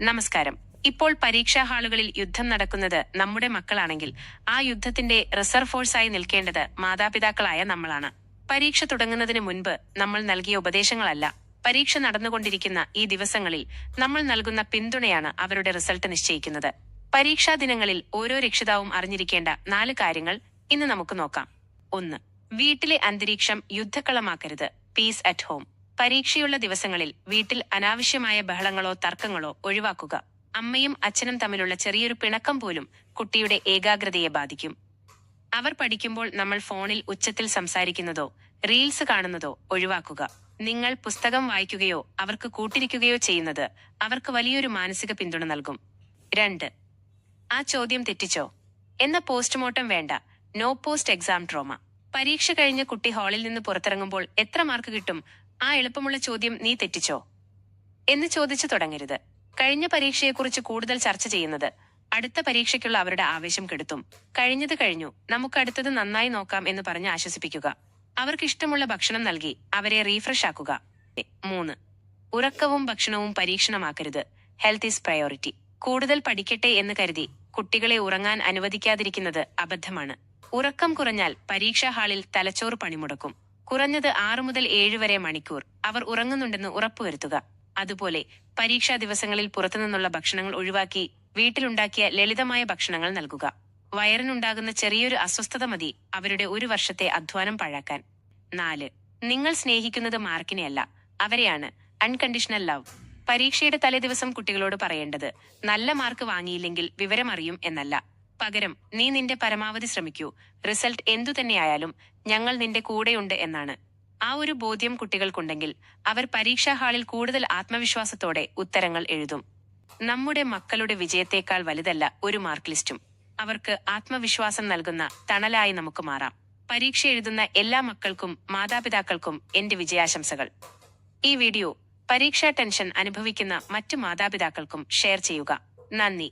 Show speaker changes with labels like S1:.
S1: നമസ്കാരം. ഇപ്പോൾ പരീക്ഷാ ഹാളുകളിൽ യുദ്ധം നടക്കുന്നത് നമ്മുടെ മക്കളാണെങ്കിൽ ആ യുദ്ധത്തിന്റെ റിസർവ് ഫോഴ്സായി നിൽക്കേണ്ടത് മാതാപിതാക്കളായ നമ്മളാണ്. പരീക്ഷ തുടങ്ങുന്നതിന് മുൻപ് നമ്മൾ നൽകിയ ഉപദേശങ്ങളല്ല, പരീക്ഷ നടന്നുകൊണ്ടിരിക്കുന്ന ഈ ദിവസങ്ങളിൽ നമ്മൾ നൽകുന്ന പിന്തുണയാണ് അവരുടെ റിസൾട്ട് നിശ്ചയിക്കുന്നത്. പരീക്ഷാ ദിനങ്ങളിൽ ഓരോ രക്ഷിതാവും അറിഞ്ഞിരിക്കേണ്ട 4 കാര്യങ്ങൾ ഇന്ന് നമുക്ക് നോക്കാം. 1. വീട്ടിലെ അന്തരീക്ഷം യുദ്ധക്കളമാക്കരുത്. Peace at home. പരീക്ഷയുള്ള ദിവസങ്ങളിൽ വീട്ടിൽ അനാവശ്യമായ ബഹളങ്ങളോ തർക്കങ്ങളോ ഒഴിവാക്കുക. അമ്മയും അച്ഛനും തമ്മിലുള്ള ചെറിയൊരു പിണക്കം പോലും കുട്ടിയുടെ ഏകാഗ്രതയെ ബാധിക്കും. അവർ പഠിക്കുമ്പോൾ നമ്മൾ ഫോണിൽ ഉച്ചത്തിൽ സംസാരിക്കുന്നതോ റീൽസ് കാണുന്നതോ ഒഴിവാക്കുക. നിങ്ങൾ പുസ്തകം വായിക്കുകയോ അവർക്ക് കൂട്ടിരിക്കുകയോ ചെയ്യുന്നത് അവർക്ക് വലിയൊരു മാനസിക പിന്തുണ നൽകും. 2. ആ ചോദ്യം തെറ്റിച്ചോ എന്ന പോസ്റ്റ്മോർട്ടം വേണ്ട. No post exam trauma. പരീക്ഷ കഴിഞ്ഞ് കുട്ടി ഹാളിൽ നിന്ന് പുറത്തിറങ്ങുമ്പോൾ എത്ര മാർക്ക് കിട്ടും, ആ എളുപ്പമുള്ള ചോദ്യം നീ തെറ്റിച്ചോ എന്ന് ചോദിച്ചു തുടങ്ങരുത്. കഴിഞ്ഞ പരീക്ഷയെക്കുറിച്ച് കൂടുതൽ ചർച്ച ചെയ്യുന്നത് അടുത്ത പരീക്ഷയ്ക്കുള്ള അവരുടെ ആവേശം കെടുത്തും. കഴിഞ്ഞത് കഴിഞ്ഞു, നമുക്ക് അടുത്തത് നന്നായി നോക്കാം എന്ന് പറഞ്ഞ് ആശ്വസിപ്പിക്കുക. അവർക്ക് ഇഷ്ടമുള്ള ഭക്ഷണം നൽകി അവരെ റീഫ്രഷ് ആക്കുക. 3. ഉറക്കവും ഭക്ഷണവും പരീക്ഷണമാക്കരുത്. Health is priority. കൂടുതൽ പഠിക്കട്ടെ എന്ന് കരുതി കുട്ടികളെ ഉറങ്ങാൻ അനുവദിക്കാതിരിക്കുന്നത് അബദ്ധമാണ്. ഉറക്കം കുറഞ്ഞാൽ പരീക്ഷാ ഹാളിൽ തലച്ചോറ് പണിമുടക്കും. കുറഞ്ഞത് 6 മുതൽ 7 വരെ മണിക്കൂർ അവർ ഉറങ്ങുന്നുണ്ടെന്ന് ഉറപ്പുവരുത്തുക. അതുപോലെ പരീക്ഷാ ദിവസങ്ങളിൽ പുറത്തുനിന്നുള്ള ഭക്ഷണങ്ങൾ ഒഴിവാക്കി വീട്ടിലുണ്ടാക്കിയ ലളിതമായ ഭക്ഷണങ്ങൾ നൽകുക. വയറിനുണ്ടാകുന്ന ചെറിയൊരു അസ്വസ്ഥത മതി അവരുടെ 1 വർഷത്തെ അധ്വാനം പാഴാക്കാൻ. 4. നിങ്ങൾ സ്നേഹിക്കുന്നത് മാർക്കിനെയല്ല, അവരെയാണ്. Unconditional love. പരീക്ഷയുടെ തലേദിവസം കുട്ടികളോട് പറയേണ്ടത് നല്ല മാർക്ക് വാങ്ങിയില്ലെങ്കിൽ വിവരമറിയും എന്നല്ല. പകരം നീ നിന്റെ പരമാവധി ശ്രമിക്കൂ, റിസൾട്ട് എന്തു തന്നെയായാലും ഞങ്ങൾ നിന്റെ കൂടെയുണ്ട് എന്നാണ്. ആ ഒരു ബോധ്യം കുട്ടികൾക്കുണ്ടെങ്കിൽ അവർ പരീക്ഷാ ഹാളിൽ കൂടുതൽ ആത്മവിശ്വാസത്തോടെ ഉത്തരങ്ങൾ എഴുതും. നമ്മുടെ മക്കളുടെ വിജയത്തേക്കാൾ വലുതല്ല ഒരു മാർക്ക് ലിസ്റ്റും. അവർക്ക് ആത്മവിശ്വാസം നൽകുന്ന തണലായി നമുക്ക് മാറാം. പരീക്ഷ എഴുതുന്ന എല്ലാ മക്കൾക്കും മാതാപിതാക്കൾക്കും എന്റെ വിജയാശംസകൾ. ഈ വീഡിയോ പരീക്ഷാ ടെൻഷൻ അനുഭവിക്കുന്ന മറ്റു മാതാപിതാക്കൾക്കും ഷെയർ ചെയ്യുക. നന്ദി.